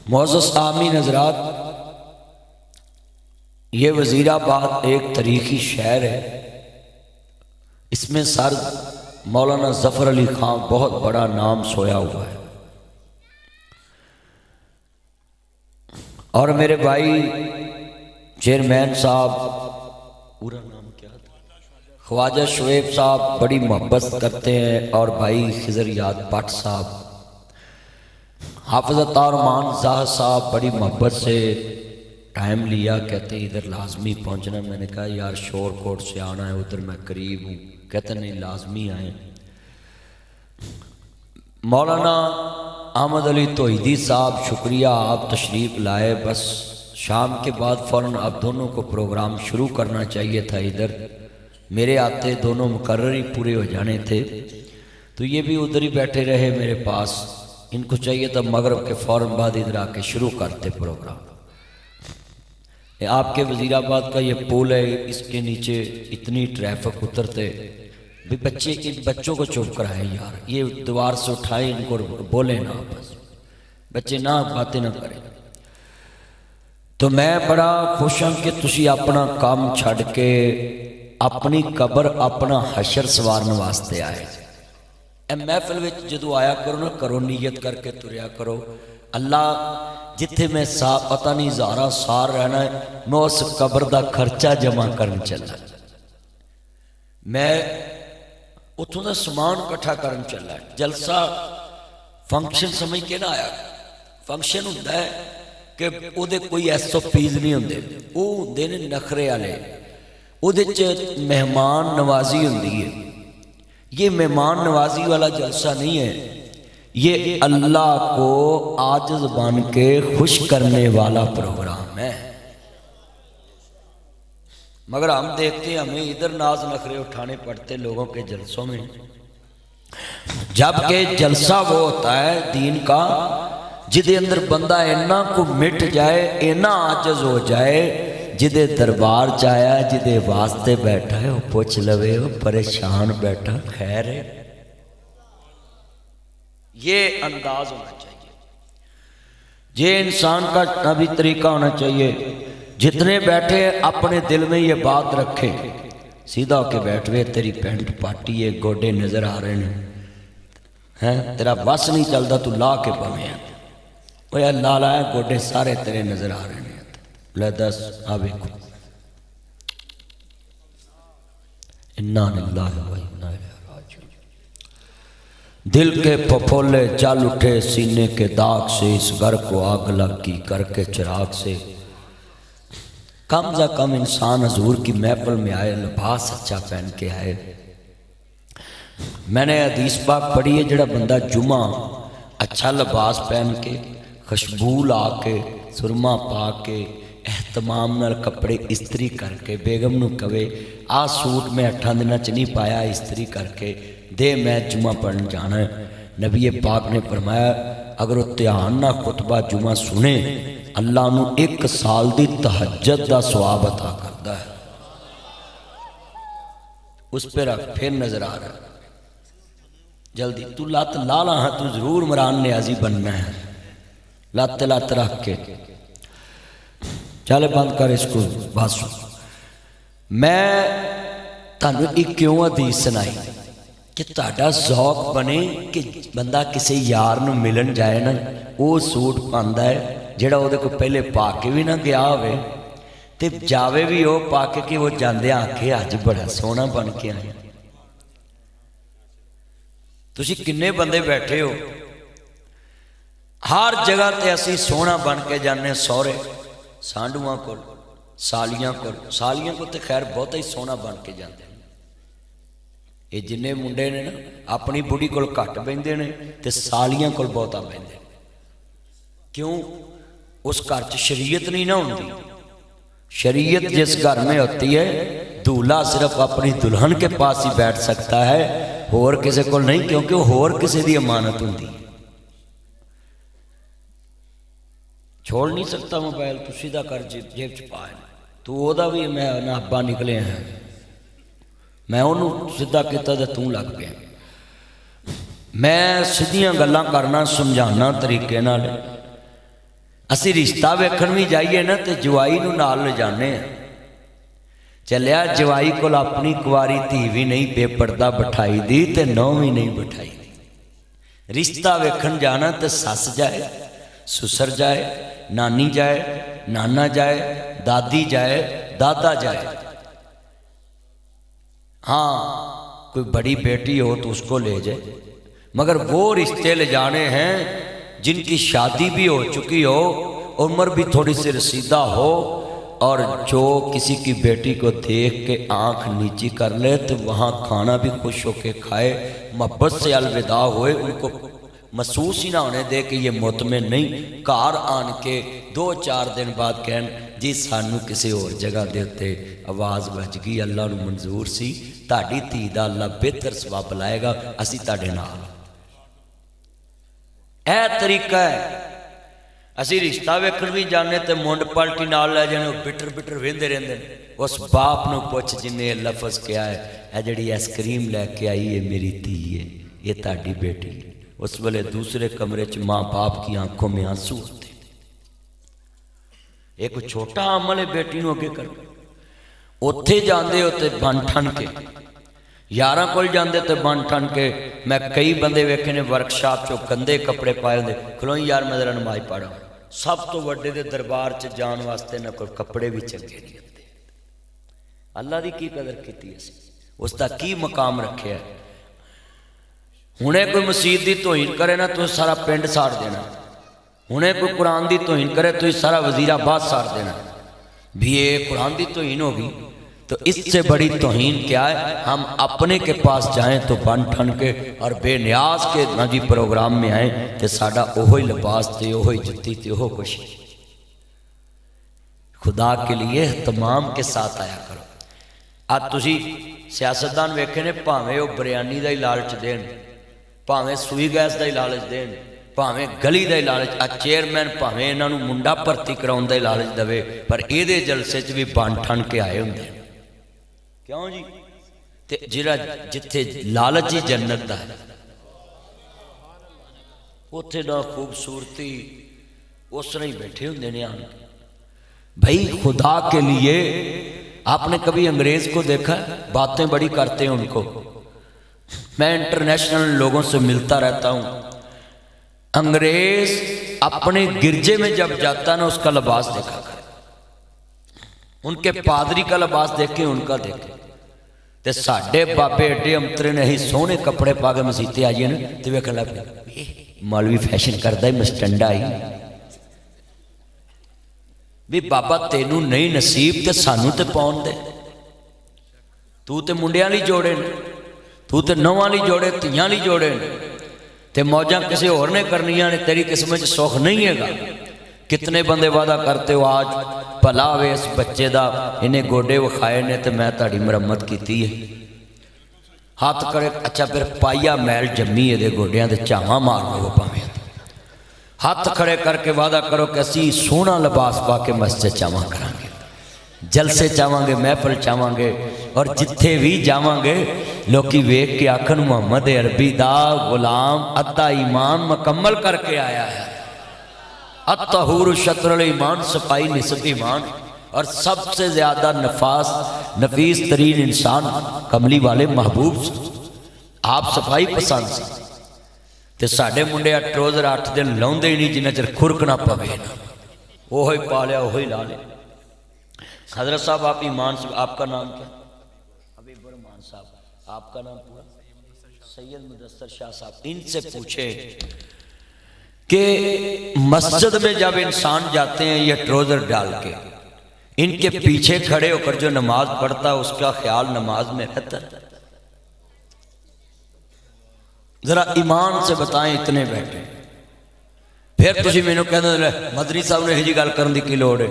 معزز سامعین حضرات، یہ وزیر آباد ایک تاریخی شہر ہے۔ اس میں سر مولانا ظفر علی خان بہت بڑا نام سویا ہوا ہے، اور میرے بھائی چیئرمین صاحب پورا نام کیا تھا، خواجہ شعیب صاحب بڑی محبت کرتے ہیں، اور بھائی خضر یاد بٹ صاحب، حافظ عطا رحمان زاہد صاحب بڑی محبت سے ٹائم لیا، کہتے ہیں ادھر لازمی پہنچنا۔ میں نے کہا یار شور کوٹ سے آنا ہے، ادھر میں قریب ہوں، کہتے نہیں لازمی آئیں۔ مولانا احمد علی توحیدی صاحب شکریہ، آپ تشریف لائے۔ بس شام کے بعد فوراً آپ دونوں کو پروگرام شروع کرنا چاہیے تھا، ادھر میرے آتے دونوں مقرر ہی پورے ہو جانے تھے، تو یہ بھی ادھر ہی بیٹھے رہے میرے پاس۔ ان کو چاہیے تھا مغرب کے فوراً بعد ادھر آ کے شروع کرتے پروگرام۔ آپ کے وزیر آباد کا یہ پول ہے، اس کے نیچے اتنی ٹریفک اترتے بھی، بچے ان بچوں کو چپ کرائیں یار، یہ دیوار سے اٹھائیں، ان کو بولیں نہ، بس بچے نہ باتیں نہ کریں۔ تو میں بڑا خوش ہوں کہ تسی اپنا کام چھڑ کے اپنی قبر اپنا حشر سوارن واسطے آئے۔ اے محفل وچ جدو آیا کرو نا، کرو نیت کر کے تریا کرو، اللہ جتھے میں پتہ نہیں زارہ سار رہنا ہے، میں اس قبر دا خرچہ جمع کرن چلا، میں اتھوں دا سامان کٹھا کرن چلا۔ جلسہ فنکشن سمجھ کے نہ آیا، فنکشن ہوتا ہے کہ او دے کوئی SOPs نہیں ہوندے، او ہوندے نے نخرے والے، او دے مہمان نوازی ہوندی ہے۔ یہ مہمان نوازی والا جلسہ نہیں ہے، یہ اللہ کو عاجز بن کے خوش کرنے والا پروگرام ہے۔ مگر ہم دیکھتے ہیں ہمیں ادھر ناز نخرے اٹھانے پڑتے لوگوں کے جلسوں میں، جبکہ جلسہ وہ ہوتا ہے دین کا جدے اندر بندہ اینا کو مٹ جائے، اینا عاجز ہو جائے، جدے دربار چایا، جدے واسطے بیٹھا ہے وہ پوچھ لوے، وہ پریشان بیٹھا خیر ہے۔ یہ انداز ہونا چاہیے، یہ انسان کا نبی طریقہ ہونا چاہیے۔ جتنے بیٹھے اپنے دل میں یہ بات رکھیں، سیدھا ہو کے بیٹھوے، تیری پینٹ پاٹی ہے، گوڈے نظر آ رہے ہیں، تیرا بس نہیں چلتا، تو لا کے پویں ہیں، وہ یا لا لائے گوڈے سارے تیرے نظر آ رہے ہیں، لے دس آبے کو اِنَّا لِلَّهِ وَإِنَّا إِلَيْهِ رَاجِعُونَ۔ دل کے پھپھولے جل اٹھے سینے کے داغ سے، اس گھر کو آگ لگ کی کر کے چراغ سے۔ کم از کم انسان حضور کی محفل میں آئے، لباس اچھا پہن کے آئے۔ میں نے حدیث پاک پڑھی ہے، جڑا بندہ جمعہ اچھا لباس پہن کے، خوشبو لا کے، سرما پا کے، اہتمام نال کپڑے استری کر کے، بیگم نو کہے آ سوٹ میں 8 دنوں چ نہیں پایا، استری کر کے دے، میں جمعہ پڑھن جانا ہے۔ نبی پاک نے فرمایا اگر وہ دھیان نہ خطبہ جمعہ سنے، اللہ انہوں 1 سال دی تہجد دا ثواب عطا کردا ہے۔ اس پہ رکھ، پھر نظر آ رہا ہے جلدی، تو لات لالا ہاں، تو ضرور مران نیازی بننا ہے، لات لات رکھ کے چلے بند کر اس کو بات سن۔ میں تانوں ایک کیوں حدیث سنائی کہ تہاڈا ذوق بنے کہ بندہ کسی یار نو ملن جائے نا، وہ سوٹ پاندا ہے جڑا وہ کو پہلے پا کے بھی نہ گیا ہوئے، تے جاوے بھی وہ پا کے کہ وہ جاندے آنکھے آج بڑا سونا بن کے آئے۔ تسی کنے بندے بیٹھے ہو، ہر جگہ تے اسی سونا بن کے جانے، سورے سانڈواں کو، سالیاں کو تے خیر بہت ہی سونا بن کے جاندے ہیں۔ یہ جنہیں منڈے نے نا اپنی بڑی کو گھٹ بیندے نے تے سالیاں کو بہتا بیندے، کیوں؟ اس گھر چ شریعت نہیں نہ ہوندی۔ شریعت جس گھر میں ہوتی ہے، دولہا صرف اپنی دلہن کے پاس ہی بیٹھ سکتا ہے، اور کسی کو نہیں، کیونکہ وہ اور کسی دی امانت ہوندی، چھوڑ نہیں سکتا موبائل، تو سیدھا کر جیب چ پائے، تو وہ دا بھی میں نہ ابا نکلے ہیں، میں انہوں سیدھا کیتا دے توں لگ گیا۔ میں سیدھیاں گلاں کرنا، سمجھانا طریقے نال، اسی رشتہ ویکھن بھی جائیے نا تو جوائی نو نال لے جانے ہیں. چلیا جوائی کو اپنی کواری دھی بھی نہیں بے پردہ بٹھائی دی تے نو بھی نہیں بٹھائی دی. رشتہ ویکھن جانا تے سس جائے، سسر جائے، نانی جائے، نانا جائے، دادی جائے، دادا جائے. ہاں کوئی بڑی بیٹی ہو تو اس کو لے جائے، مگر وہ رشتے لے جانے ہیں جن کی شادی بھی ہو چکی ہو، عمر بھی تھوڑی سی رسیدہ ہو، اور جو کسی کی بیٹی کو دیکھ کے آنکھ نیچی کر لے تو وہاں کھانا بھی خوش ہو کے کھائے، محبت سے الوداع ہوئے، ان کو محسوس ہی نہ ہونے دے کہ یہ مطمئن نہیں. کار آن کے 2-4 دن بعد کہن جی سانو کسی اور جگہ دیتے، آواز بج گئی، اللہ نو منظور سی، تہاڈی دھی دا اللہ بہتر ثواب لائے گا، اسی تہاڈے نال. اے طریقہ ہے. اسی رشتہ ویکھن بھی جانے تے منڈ پالٹی نال لے جانے، بٹر بٹر ویندے رہندے نے. اس باپ نو پوچھ جن نے لفظ کیا ہے، اے جڑی آئس کریم لے کے آئی ہے میری دھی ہے، یہ تہاڈی بیٹی. اس ویلے دوسرے کمرے چ ماں باپ کی آنکھوں میں آنسو ہوتے. ایک چھوٹا عمل ہے بیٹی نو اگے کر. اوتھے جاندے ہوتے بن ٹھن کے، یاراں کول جاندے تے بن ٹھن کے. میں کئی بندے ویکھے نے ورکشاپ چو گندے کپڑے پائے ہوندے، کھلوئی یار میں ذرا نماز پڑھا. سب تو وڈے دے دربار چ جان واسطے نہ کوئی کپڑے بھی چنگے نہیں ہوندے. اللہ دی کی قدر کیتی ہے، اس دا کی مقام رکھیا ہے. ہنے کوئی مسجد دی توہین کرے نا تو سارا پنڈ ساڑ دینا، ہنے کوئی قرآن دی توہین کرے تو سارا وزیر آباد ساڑ دینا. بھی یہ قرآن دی توہین ہوگی تو اس سے بڑی توہین کیا ہے؟ ہم اپنے کے پاس جائیں تو بن ٹھن کے اور بے نیاز کے نجی پروگرام میں آئیں کہ ساڑا اوہی لباس تے اوہی جتی تے اوہی خوشی. خدا کے لیے اہتمام کے ساتھ آیا کرو. آج تسی سیاستدان ویکھے نے پاویں وہ بریانی دا ہی لالچ دین، پاویں سوئی گیس دا ہی لالچ دین، پاویں گلی دا ہی لالچ. چیئرمین پاویں انہاں نوں منڈا بھرتی کراؤن دا ہی لالچ دے، پر اے دے جلسے چ بھی بن ٹھن کے آئے ہوندے. کیوں جی؟ تے جڑا جتھے لالچ ہی جنت دا ہے، اوتھے نہ خوبصورتی، اس طرح ہی بیٹھے ہوندے نے آن کے. بھائی خدا کے لیے آپ نے کبھی انگریز کو دیکھا؟ باتیں بڑی کرتے ہیں ان کو. میں انٹرنیشنل لوگوں سے ملتا رہتا ہوں. انگریز اپنے گرجے میں جب جاتا نا اس کا لباس دیکھا کر، ان کے پادری کا لباس دیکھیں، ان کا دیکھیں. تے ساڈے بابے ایڈے امترے نے ہی سونے کپڑے پا کے مسیتے آئیے نا تے ویکھن لگ پے مولوی فیشن کردا ہے، مسٹنڈا ہی بھی بابا تینوں نہیں نصیب تے سانوں تے پاؤن دے. تو تے منڈیاں لی جوڑے نے، تو تے نواں لی جوڑے، تیاں لی جوڑے نے، تے موجاں کسی اور نے کرنیاں نے، تیری قسمت سوکھ نہیں ہے گا. کتنے بندے وعدہ کرتے ہو آج بھلا ہوئے اس بچے دا، انہیں گوڈے وکھائے نے تے میں تاڑی مرمت کیتی ہے. ہاتھ کرے اچھا پھر پائیا میل جمی ہے دے گوڈیاں دے چاواں مار لو پاویں. ہاتھ کھڑے کر کے وعدہ کرو کہ اسی سونا لباس پا کے مسجد چاواں کریں گے، جلسے چاواں گے، محفل چاواں گے، اور جتھے بھی جاواں گے لوکی ویکھ کے آکھن محمد عربی دا غلام ادھا ایمان مکمل کر کے آیا ہے. الطہور شطر الایمان، صفائی نصف ایمان. اور سب سے زیادہ نفیس ترین انسان کملی والے محبوب سے آپ صفائی پسند سے. تے ساڑھے منڈے ٹروزر 8 دن لاؤندے ہی نہیں جنہ چر کھرک نہ پوے نا، وہی پا لیا وہی لا لیا. حضرت صاحب آپ ایمان سے، آپ کا نام کیا؟ حبیب الرحمان صاحب. آپ کا نام پورا؟ سید مدثر شاہ صاحب. ان سے پوچھے کہ مسجد میں جب انسان جاتے ہیں یہ ٹروزر ڈال کے، ان کے پیچھے کھڑے ہو کر جو نماز پڑھتا ہے اس کا خیال نماز میں رہتا ہے؟ ذرا ایمان سے بتائیں. اتنے بیٹھے پھر تسی میں نے کہنا مدنی صاحب نے ہجی گل کرن دی کی لوڑ ہے؟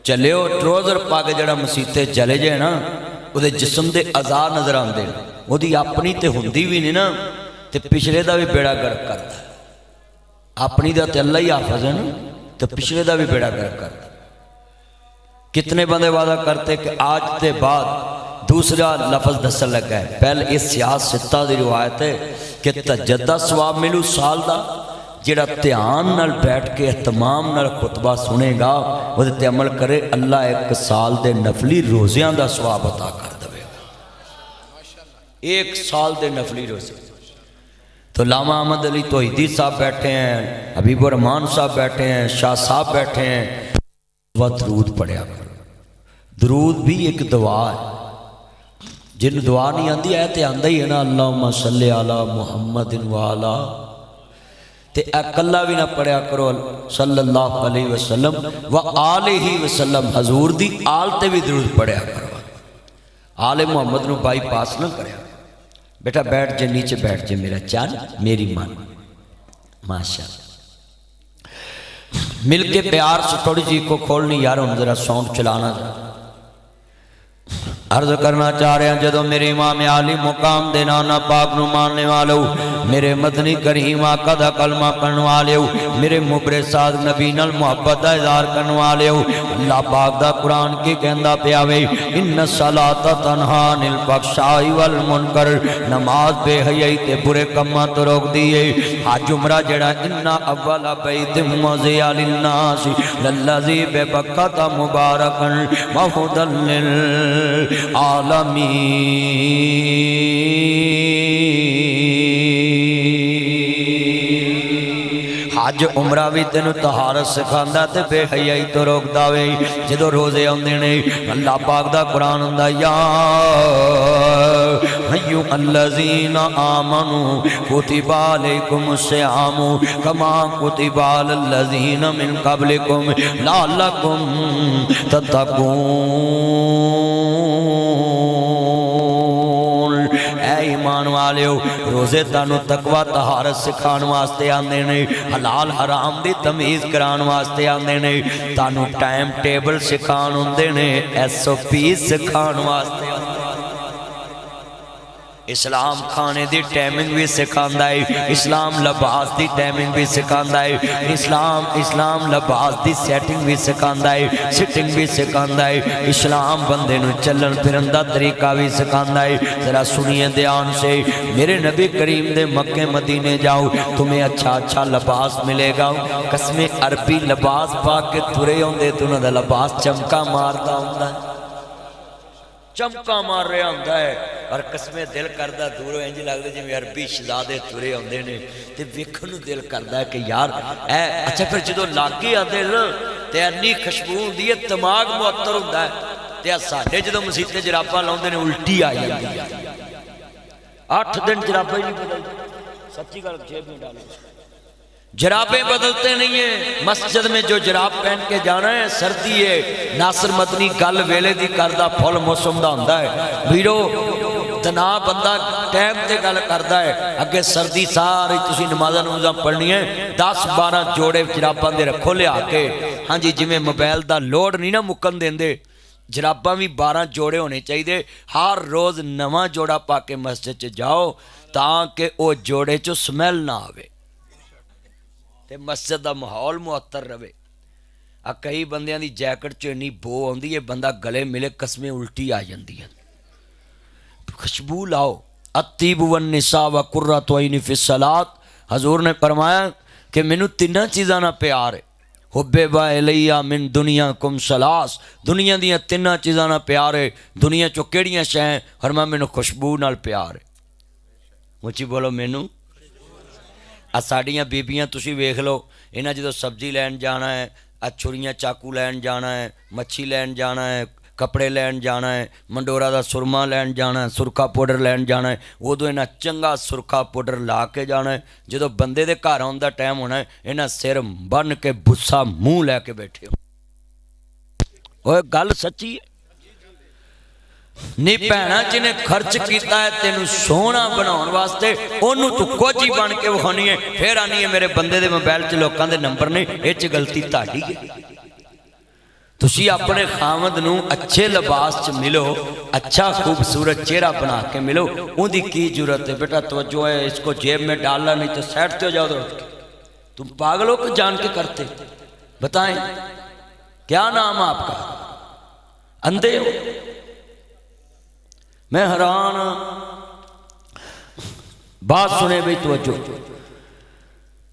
چلے ہو ٹروزر پا کے جڑا مسیتے چلے جائے نا، وہ دے جسم دے اعضاء نظر آندے ہیں، وہ دی اپنی تے ہوندی بھی نہیں نا، تے پچھلے دا بھی بیڑا گرک کرتا ہے. اپنی دا تے اللہ ہی حافظ ہے نا، تو پچھلے دا بھی بیڑا گرک کرتا ہے. کتنے بندے وعدہ کرتے کہ آج تے بعد دوسرا لفظ دسن لگا ہے. پہلے اس سیاست ستہ دی روایت ہے کہ تجدہ ثواب ملو سال دا، جڑا دھیان نال بیٹھ کے اہتمام نال خطبہ سنے گا وہ تے عمل کرے، اللہ 1 سال دے نفلی روزیاں دا ثواب عطا کر دے گا۔ 1 سال دے نفلی روزے۔ تو علامہ احمد علی توحیدی صاحب بیٹھے ہیں، حبیب الرحمان صاحب بیٹھے ہیں، شاہ صاحب بیٹھے ہیں، وہ درود پڑھیا کرو۔ درود بھی ایک دعا ہے، جن دعا نہیں آندی ہے تے آندہ ہی ہے نا، اللہم صلی علی محمد وعلا، تے اکلہ بھی نہ پڑھیا کرو صلی اللہ علیہ وسلم وآلہ وسلم، حضور دی آل تے بھی درود پڑھیا کرو، آل محمد نو بائی پاس نہ کریا۔ بیٹا بیٹھ جے، نیچے بیٹھ جے میرا چاند میری مان، ماشاءاللہ۔ مل کے پیار سے تھوڑی جی کو کھولنی یار، ہم ذرا ساؤنڈ چلانا جا۔ عرض کرنا چاہ رہے ہیں جدو میرے امام عالی مقام دے نانا پاک نو ماننے والو، میرے مدنی کریم آقا دا کلمہ پڑھنے والے ہو، میرے مبرے ساتھ نبی نال محبت دا اظہار کرنے والے ہو، اللہ پاک دا قرآن کی کہندہ پیاوے ان الصلاۃ تنہا عن الفحشاء والمنکر، نماز بے حیائی تے برے کماں تو روک دیئے۔ حج عمرہ جڑا ان اول بیت وضع للناس للذی ببکۃ مبارکا وہدی للعالمین۔ حج عمرہ بھی تینو طہارت سکھاندا تے بے حیائی تو روکدا وے۔ جدو روزے آندے نے اللہ پاک دا قرآن ہوندا یا ایھا الذین آمنوا کتب علیکم الصیام کما کتب علی الذین من قبلکم لعلکم تتقون۔ اے ایمان والیو، روزے تانو تقوی طہارت سکھان واسطے آندے نے، حلال حرام دی تمیز کران واسطے آندے نے، تانو ٹائم ٹیبل سکھان ہوندے نے، SOP سکھان واسطے آندے نے۔ اسلام کھانے دی ٹائمنگ بھی سکھاندا ہے، اسلام لباس دی ٹائمنگ بھی سکھاندا ہے، اسلام لباس دی سیٹنگ بھی سکھاندا ہے، سٹنگ بھی سکھاندا ہے، اسلام بندے نو چلن پھرن دا طریقہ بھی سکھاندا ہے۔ ذرا سنیے دھیان سے، میرے نبی کریم دے مکے مدینے جاؤ، تمہیں اچھا لباس ملے گا۔ قسم عربی لباس پا کے ترے ہوندے تو انہاں دا لباس چمکا ماردا ہوندا ہے، چمکا مار رہا ہوندہ ہے، اور قسمیں دل کردہ دوروں انج لگدے جویں عربی شہزادے ترے ہوندے نے، تے ویکھن نوں دل کردا ہے کہ یار اے اچھا پھر جدوں لاگے آندے نا تے انی خوشبو ہوندی ہے، دماغ معطر ہوندا ہے، تے ساڈے جدوں مسیت تے جراباں لاوندے نے الٹی آ جاندی ہے۔ 8 دن جراباں ہی نہیں بدلدی، سچی گل جیب میں ڈالو، جرابیں بدلتے نہیں ہیں۔ مسجد میں جو جراب پہن کے جانا ہے، سردی ہے، ناصر مدنی گل ویلے دی کردہ پھول موسم دا ہوندا ہے، ویرو تنا بندہ ٹائم تے گل کردا ہے، اگے سردی ساری تسی نمازاں پڑھنی ہے، 10-12 جوڑے جراباں دے رکھو لیا کے، ہاں جی جویں موبائل دا لوڈ نہیں نا مکن دیندے، جراباں بھی 12 جوڑے ہونے چاہیے، ہر روز نواں جوڑا پا کے مسجد چ جاؤ تاکہ او جوڑے چو سمیل نہ آوے تے مسجد دا ماحول معطر رہے۔ کئی بندیاں دی جیکٹ چ انی بو آندی ہے، بندہ گلے ملے قسمیں الٹی آ جاندی ہے۔ خوشبو لاؤ، الطیب والنساء وقرۃ عین فی الصلاۃ، حضور نے فرمایا کہ مینوں 3 چیزاں نال پیار ہے، حبب الی من دنیاکم ثلاث، دنیا دیاں 3 چیزاں نال پیار ہے۔ دنیا چو کیڑیاں شے؟ فرمایا مینوں خوشبو نال پیار ہے۔ اونچی بولو، مینوں ساڑیاں بیبیاں تسی ویکھ لو، انہاں جدوں سبزی لین جانا ہے، چھریاں چاقو لین جانا ہے، مچھی لین جانا ہے، کپڑے لین جانا ہے، منڈورا دا سرما لین جانا ہے، سرخا پاؤڈر لین جانا ہے، ادو انہاں چنگا سرخا پاؤڈر لا کے جانا ہے۔ جدوں بندے دے گھر آن دا ٹائم ہونا ہے، انہاں سر بن کے بسا منہ لے کے بیٹھے ہو۔ اوہ گل سچی ہے، نہیں بھینا جنہیں خرچ کیتا ہے تینوں سونا بناؤن واسطے، انہوں تو کچھ ہی بن کے وکھانی ہے، پھر آنی ہے میرے بندے دے موبائل چ لوکاں دے نمبر نے، اچ غلطی تہاڈی ہے۔ تسی اپنے خامد نو اچھے لباس چ ملو، اچھا خوبصورت چہرہ بنا کے ملو، ان دی کی ضرورت ہے؟ بیٹا توجہ ہے، اس کو جیب میں ڈالنا نہیں تو سیٹ تے ہو جاؤ۔ تم پاگل ہو کہ جان کے کرتے؟ بتائیں کیا نام آپ کا؟ اندھے ہو؟ میں حیران بات سنے بھی توجہ،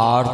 8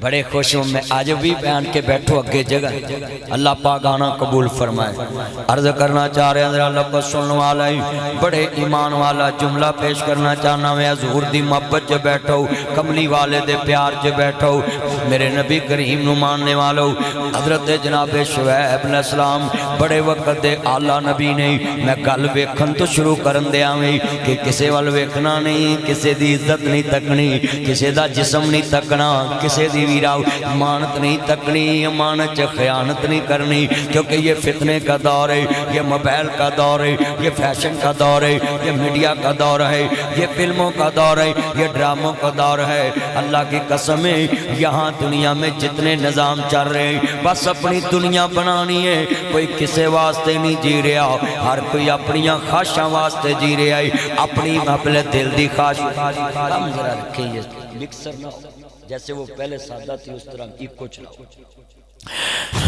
بڑے خوش ہوں میں آج بھی بیان کے بیٹھو اگے جگہ اللہ پاک آنا قبول فرمائے عرض کرنا چاہ رہے ہیں اللہ کو سننے والا ہی بڑے ایمان والا جملہ پیش کرنا چاہنا میں حضور دی محبت جو بیٹھو کملی والے دے پیار جو بیٹھو میرے نبی کریم نو ماننے والو حضرت جناب شعیب علیہ السلام بڑے وقت دے اعلیٰ نبی نہیں میں گل ویکھن تو شروع کرن دیا میں کہ کسے وال ویکھنا نہیں کسے دی عزت نہیں تکنی کسے دا جسم نہیں تکنا کسے دی ویرا امانت نہیں تکنی امانت چ خیانت نہیں کرنی کیونکہ یہ فتنے کا دور ہے یہ موبائل کا دور ہے یہ فیشن کا دور ہے یہ میڈیا کا دور ہے یہ فلموں کا دور ہے یہ ڈراموں کا دور ہے اللہ کی قسم ہے یہاں دنیا میں جتنے نظام چل رہے ہیں بس اپنی دنیا بنانی ہے کوئی کسے واسطے نہیں جی رہا ہر کوئی اپنی خواہشاں واسطے جی رہا ہے اپنی اپنے دل دی خواہش ہم ذرا رکھیں یہ مکسر نہ ہو جیسے وہ پہلے سادہ تھی اس طرح ایک کو چلاؤ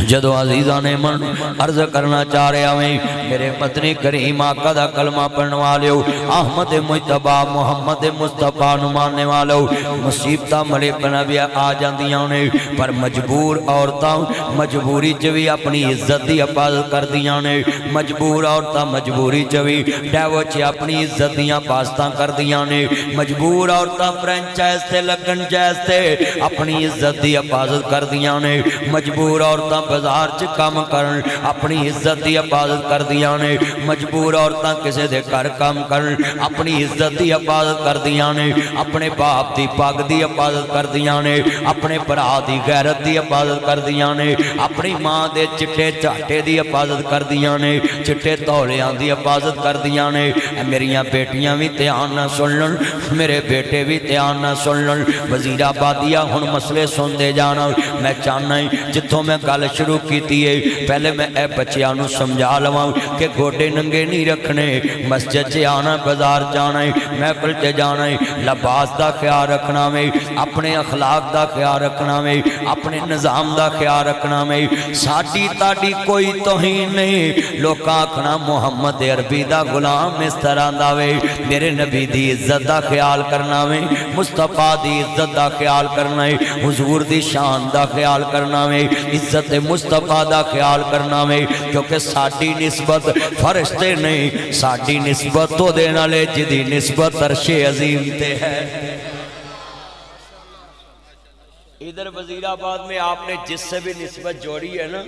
جدو عزیزان من عرض کرنا چاہ رہے ہیں میرے مدنی کریم آقا دا کلمہ پڑھنے والیو احمد مجتبہ محمد مصطفیٰ نمانے والو مصیبتہ ملک نبی آ جاندیاں نے پر مجبور عورتاں مجبوری چوی اپنی عزت دی حفاظت کر دیاں نے مجبور عورتاں مجبوری چوی ڈیوو چی اپنی عزت دیاں پاستاں کر دیاں نے مجبور عورتاں فرینچائز تے لگن جائز تے اپنی عزت دی حفاظت کر دیاں نے مجبور عورتاں بازار چ کام کرن اپنی عزت دی حفاظت کر دیاں نے مجبور عورتاں کسے دے گھر کام کرن اپنی عزت دی حفاظت کر دیاں نے اپنے باپ دی پاگ دی حفاظت کر دیاں نے اپنے بھرا دی غیرت دی حفاظت کر دیاں نے اپنی ماں دے چٹے چاٹے دی حفاظت کر دیاں نے چٹے تولیاں دی حفاظت کر دیاں نے میریاں بیٹیاں بھی دھیان نہ سن لن میرے بیٹے بھی دھیان نہ سن لن وزیر آبادیہ ہن مسئلے سن دے جانا میں چاہنا جتوں میں گل شروع کیتی ہے پہلے میں اے بچیاں نو سمجھا لواں کہ گوڈے ننگے نہیں رکھنے مسجد سے آنا بازار جانا ہے محفل سے جانا ہے لباس دا خیال رکھنا میں اپنے اخلاق دا خیال رکھنا میں اپنے نظام دا خیال رکھنا میں ساڈی تاڈی کوئی توہین نہیں لوگ آکھنا محمد عربی دا غلام اس طرح دا وے میرے نبی دی عزت دا خیال کرنا میں مصطفیٰ دی عزت دا خیال کرنا ہے حضور دی شان دا خیال کرنا میں عزت مصطفیٰ دا خیال کرنا میں کیونکہ ساڑھی نسبت فرشتے نہیں ساڑھی نسبت تو دینا لے جدی نسبت عرش عظیم تے ہے ادھر وزیر آباد میں آپ نے جس سے بھی نسبت جوڑی ہے نا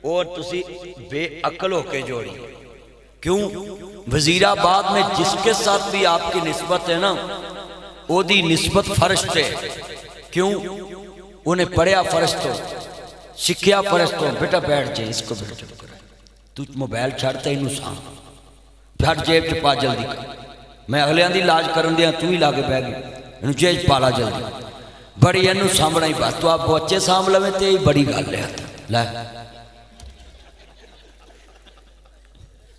اور تسی بے عقل ہو کے جوڑی کیوں وزیر آباد میں جس کے ساتھ بھی آپ کی نسبت ہے نا وہ دی نسبت فرشتے کیوں انہیں پڑھیا فرشتوں سکھیا فرشتوں بیٹا بیٹھ جائے اس کو بیٹھ جائے تو موبائل چھڑتا ہی نسان پھٹ جیب چ پا جلدی میں اگلے آن دی لاج کرن دیا تو ہی لاگے بہ گئی انہوں جیج پالا جلدی بڑی انہوں سامنا ہی بات تو آپ بچے سام لویں تے ہی بڑی گال لے آتا لے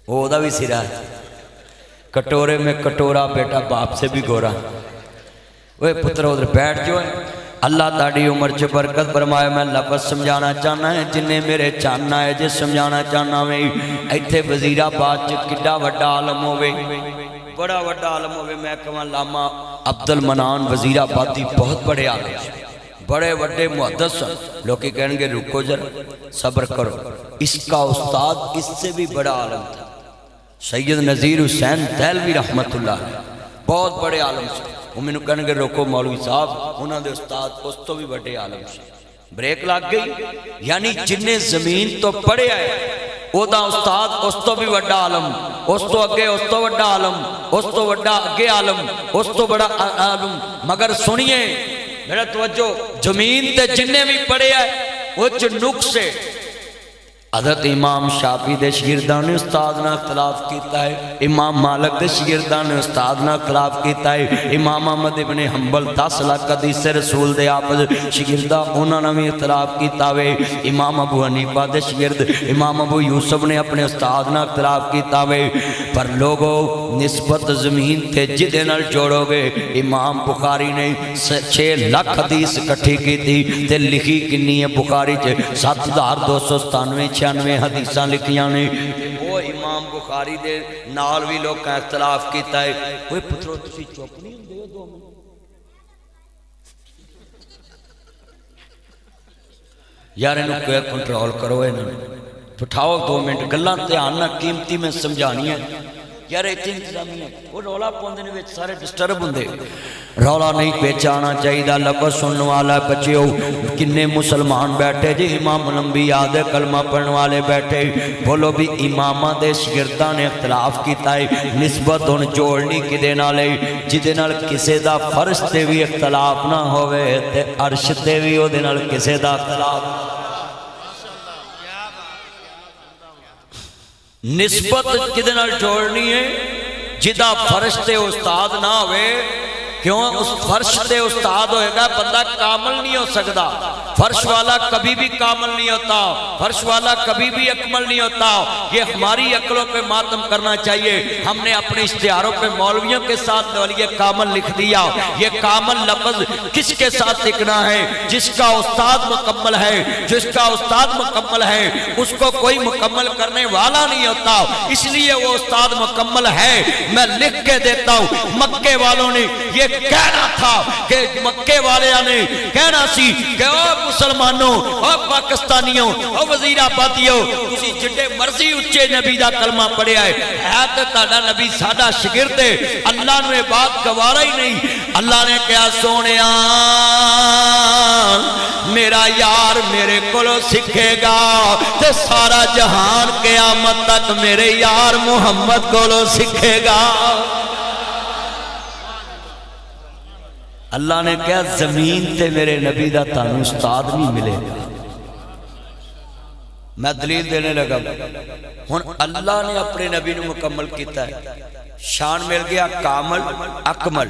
وہ دا بھی سرا ہے کٹورے میں کٹورا بیٹا باپ سے بھی گورا وہ پتر ادھر بیٹھ جو ہے اللہ تاڑی عمر چھ برکت فرمائے میں لفظ سمجھانا چاہنا ہے جنہیں میرے چاہنا ہے جس سمجھانا چاہنا میں ایتھے وزیر آباد چھ کڈا وڈا عالم ہوئے بڑا وڈا عالم ہوئے میں کہاں لاما عبد المنان وزیر آبادی بہت بڑے عالم بڑے وڈے محدث لوگ کہیں گے رکو ذرا صبر کرو اس کا استاد اس سے بھی بڑا عالم تھا سید نذیر حسین دہلوی رحمت اللہ بہت بڑے عالم سے وہ میں نے کہنے گے روکو مولوی صاحب انہوں نے استاد اس تو بھی بڑے عالم سے بریک لگ گئی یعنی جنہیں زمین تو پڑے آئے وہ دا استاد اس تو بھی بڑا عالم اس تو اگے اس تو بڑا عالم اس تو بڑا اگے عالم اس تو بڑا عالم مگر سنیے میرا توجہ زمین تے جنہیں بھی پڑے آئے وہ چنک سے حضرت امام شافعی دے شاگردان نے استاد نہ اختلاف کیتا ہے امام مالک دے شاگردان نے استاد نہ اختلاف کیتا ہے امام احمد ابن حنبل 10 لاکھ حدیث رسول دے آپ شاگردہ انہوں نے بھی اختلاف کیتا ہے امام ابو حنیفہ دے شاگرد امام ابو یوسف نے اپنے استاد نہ اختلاف کیتا ہے پر لوگوں نسبت زمین تے جدے نال جوڑو گے امام بخاری نے 6 لاکھ حدیث اکٹھی کی تھی تے لکھی کنی ہے بخاری 7297 96 حدیثاں لکھیاں نے وہ امام بخاری دے نال بھی لوگ کا اختلاف کیتا ہے وہ پترو تسی چوپ نہیں ہوں دے 2 منٹ یار انہوں کو کنٹرول کرو انہوں اٹھاؤ 2 منٹ گلاں دھیان نہ قیمتی میں سمجھانی ہے یار اتنی انتظامی ہے وہ رولا پوندے نے سارے ڈسٹرب ہوندے رولا نہیں پیچ آنا چاہیے لفظ سننے والا بچیو کنے مسلمان بیٹھے جی امام الانبیاء دے کلمہ پڑھنے والے بیٹھے بولو بھی امامہ دے شاگرداں نے اختلاف کیتا ہے نسبت ان جوڑنی کدے نال جدے نال کسے دا فرش تے بھی اختلاف نہ ہوئے تے عرش تے بھی او دے نال کسے دا اختلاف نسبت کدے نال جوڑنی ہے جدا فرش تے استاد نہ ہوئے کیوں اس فرش تے استاد ہوئے گا بندہ کامل نہیں ہو سکتا فرش والا کبھی بھی کامل نہیں ہوتا فرش والا کبھی بھی اکمل نہیں ہوتا یہ ہماری عقلوں پہ ماتم کرنا چاہیے ہم نے اپنے اشتہاروں پہ مولویوں کے ساتھ یہ کامل لکھ دیا یہ کامل لفظ کس کے ساتھ لکھنا ہے جس کا استاد مکمل ہے جس کا استاد مکمل ہے اس کو کوئی مکمل کرنے والا نہیں ہوتا اس لیے وہ استاد مکمل ہے میں لکھ کے دیتا ہوں مکے والوں نے یہ کہنا تھا کہ مکے والے نے کہنا سی کہ او مسلمانوں او پاکستانیوں او وزیر آبادیوں تسی جڑے مرضی اچے نبی دا کلمہ پڑھیا ہے تو تہاڈا نبی ساڈا شاگرد ہے اللہ نے بات گوارا ہی نہیں اللہ نے کہا سونیا میرا یار میرے کولو سکھے گا تے سارا جہان قیامت تک میرے یار محمد کولو سکھے گا اللہ نے کہا زمین تے میرے نبی دا تانوں استاد نہیں ملے گا میں دلیل دینے لگا ہن اللہ نے اپنے نبی نے مکمل کیتا ہے شان مل گیا کامل اکمل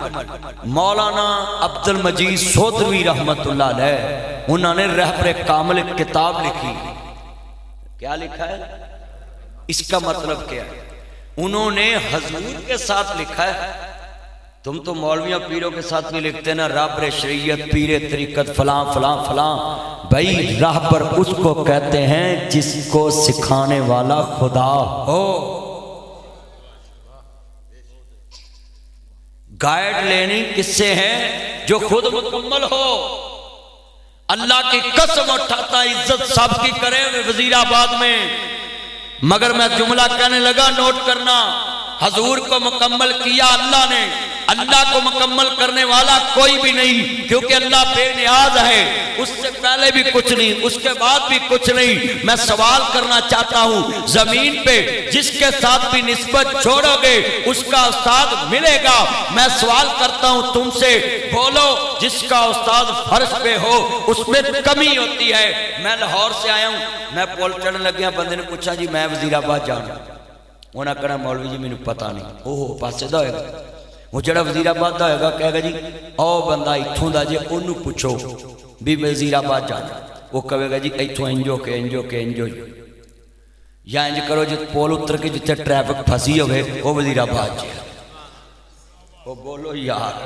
مولانا عبد المجید سودھوی رحمت اللہ علیہ انہوں نے رہبر کامل ایک کتاب لکھی کیا لکھا ہے اس کا مطلب کیا ہے انہوں نے حضور کے ساتھ لکھا ہے تم تو مولویوں پیروں کے ساتھ نہیں لکھتے نا رہبر شریعت پیر طریقت فلاں فلاں فلاں بھائی رہبر اس کو کہتے ہیں جس کو سکھانے والا خدا ہو گائیڈ لینی کس سے ہے جو خود مکمل ہو اللہ کی قسم اٹھاتا عزت سب کی کرے وزیر آباد میں مگر میں جملہ کہنے لگا نوٹ کرنا حضور کو مکمل کیا اللہ نے اللہ کو مکمل کرنے والا کوئی بھی نہیں کیونکہ اللہ بے نیاز ہے اس سے پہلے بھی کچھ نہیں اس کے بعد بھی کچھ نہیں میں سوال کرنا چاہتا ہوں زمین پہ جس کے ساتھ بھی نسبت چھوڑو گے اس کا استاد ملے گا میں سوال کرتا ہوں تم سے بولو جس کا استاد فرش پہ ہو اس میں کمی ہوتی ہے میں لاہور سے آیا ہوں میں پول چڑھنے لگیا بندے نے پوچھا جی میں وزیر آباد جانا انہاں کہنا مولوی جی میں نے پتا نہیں اوہ پاسے دا ہوئے گا وہ جڑا وزیر آباد دا ہوئے گا کہے گا جی او بندہ اتھوں دا جی انہوں پوچھو بھی وزیر آباد جانا وہ کہے گا جی اتھوں انجو کے یا انج کرو جی پول اتر کے جتے ٹریفک پھنسی ہوئے وہ وزیر آباد جی وہ بولو یار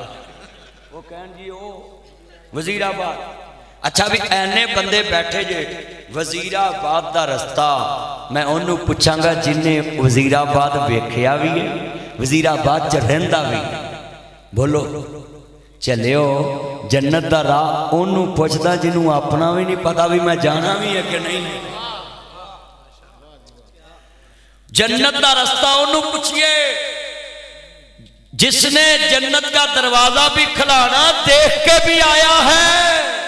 وہ کہن جی وہ وزیر آباد اچھا بھی اینے بندے بیٹھے جے وزیر آباد دا رستہ میں انہوں پوچھاں گا جنہیں وزیر آباد بیکھیا بھی ہے وزیر آباد چڑھندہ بھی بولو چلیو جنت دا راہ انہوں پوچھتا جنہوں اپنا بھی نہیں پتا بھی میں جانا بھی ہے کہ نہیں جنت دا رستہ انہوں پوچھئے جس نے جنت کا دروازہ بھی کھلانا دیکھ کے بھی آیا ہے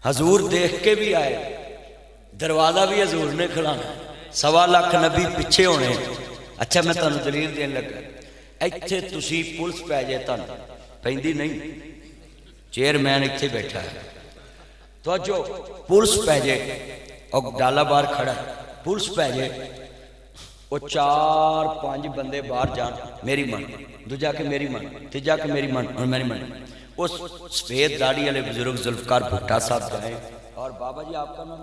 حضور دیکھ کے بھی آئے دروازہ بھی حضور نے کھلانا 1.25 لاکھ نبی پچھے ہونے اچھا میں تانوں دلیل دین لگا ایتھے تسی پولیس پہ جائے تانوں پیندی نہیں چیئرمین ایتھے بیٹھا ہے تو جو پولیس پہ جائے اور ڈالا بار کھڑا ہے پولیس پہ جائے وہ 4-5 بندے باہر جان میری من دو جا کے میری من تیجا کے میری من اور میری من اس سفید داڑھی والے بزرگ ذوالفقار بھٹا صاحب جائیں اور بابا جی آپ کا نام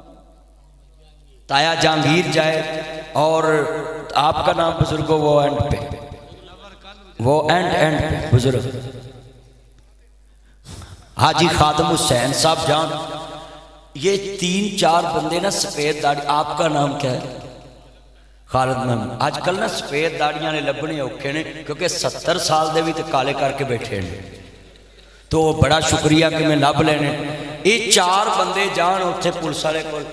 تایا جہانگیر جائے اور آپ کا نام بزرگ وہ اینڈ پہ وہ اینڈ پہ بزرگ حاجی خادم حسین صاحب جان یہ 3-4 بندے نا سفید داڑھی آپ کا نام کیا ہے خالد محمد آج کل نا سفید داڑیاں نے لبنے اوکھے نے کیونکہ 70 سال دے بھی تے کالے کر کے بیٹھے ہیں تو بڑا شکریہ کہ میں لب لینے. یہ 4 بندے جان اتنے پولیس والے کول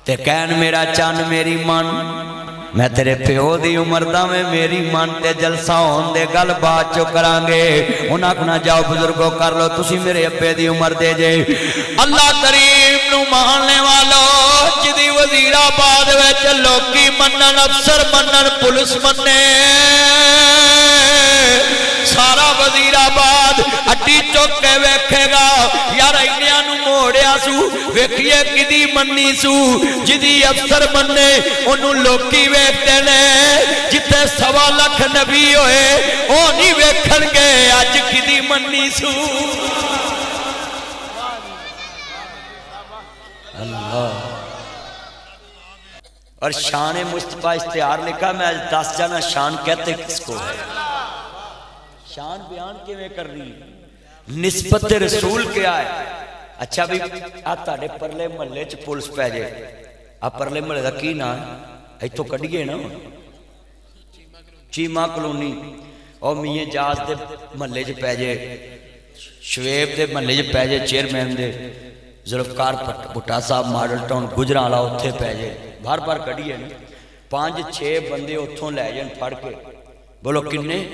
تے کہن میرا چن میری من میں تیرے پیو دی عمر دا میں میری من تے جلسہ ہون دے گل بات چو کران گے. انہاں کنا جاؤ بزرگو کر لو تسی میرے ابے دی عمر دے جے. اللہ کریم نو ماننے والو جدی وزیر آباد وچ لوکی منن افسر منن پولیس مننے سارا وزیر آباد اٹی چوک کے ویکھے گا یار اینیاں نو موڑیا سو ویکھیے کدی مننی سو. جدی افسر مننے انہوں لوکی ویکھتے نے جتے 1.25 لاکھ نبی ہوئے او نہیں ویکھن گے اج کدی مننی سو. اللہ. اور شان مصطفیٰ اشتہار لکھا میں آج 10 جانا شان کہتے کس کو ہے. شان بیان کیویں کر رہی نسبت رسول کیا ہے. اچھا بھی آتاڑے پرلے محلے چ پولیس پہ جائے آپ پرلے محلے دا کی نا ایتھوں کڈیے نا چیمہ کلونی اور میاں جاز دے محلے چ پہ جائے شعیب دے محلے چ پہ جائے چیئرمین دے ذوالفقار بھٹا صاحب ماڈل ٹاؤن گجراں والا اتھے پہ جائے بار بار کڈیے نا 5-6 بندے اتھوں لے جان پھڑ کے بولو کنے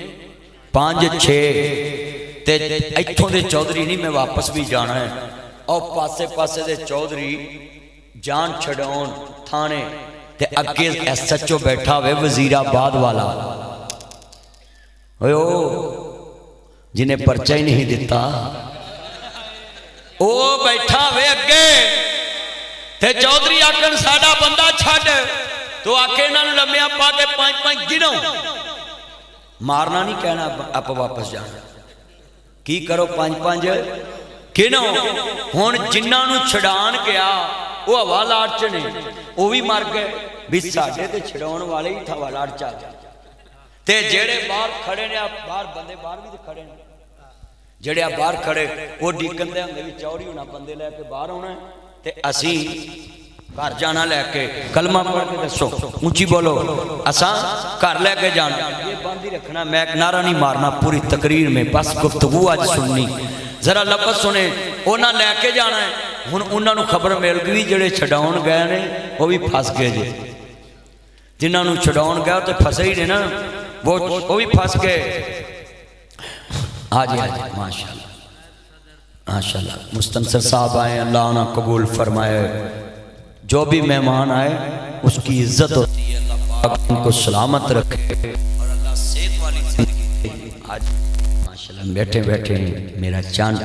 5-6 تے ایتھوں دے چودھری نہیں میں واپس بھی جانا ہے اور پاسے پاسے دے چودھری جان چھڑاؤن تھانے تے اگے ایس ایچ او بیٹھا ہوئے وزیر آباد والا او جنہیں پرچہ ہی نہیں دیتا او بیٹھا ہوئے اگے تے چودھری آکن ساڑا بندہ چھڑ تو آکے انہوں لمحہ پا کے 5-5 گنو مارنا نہیں کہنا آپ واپس جانا کی کرو 5-5 گنو ہون جنہاں نو چھڑان گیا وہ حوالات چ نہیں وہ بھی مر گئے بھی ساڈے تے چھڑاون والے ہی تھا حوالات چ تے جڑے باہر کھڑے نے باہر بندے باہر بھی تے کھڑے نے جڑے باہر کھڑے وہ ڈیکن دے ہوندے وی چوری ہونا بندے لے کے باہر ہونا تے اسی گھر جانا لے کے کلمہ پڑھ کے دسو اونچی بولو اساں گھر لے کے جانا یہ بند ہی رکھنا میں ایک نعرہ نہیں مارنا پوری تقریر میں بس گفتگو آج سننی ذرا لفظ سنے انہاں لے کے جانا ہے ہن انہاں نو خبر مل گئی جڑے چھڈاون گئے نے وہ بھی پھس گئے جے جنہاں نو چھڈاون گئے تے پھسے ہی نے نا وہ بھی پھس گئے. آج ماشاءاللہ ماشاءاللہ مستنصر صاحب آئے اللہ انہیں قبول فرمائے جو بھی مہمان آئے اس کی عزت ہوتی ہے اللہ پاک ان کو سلامت رکھے اور اللہ صحت والی زندگی. آج ماشاءاللہ بیٹھے بیٹھے میرا چاند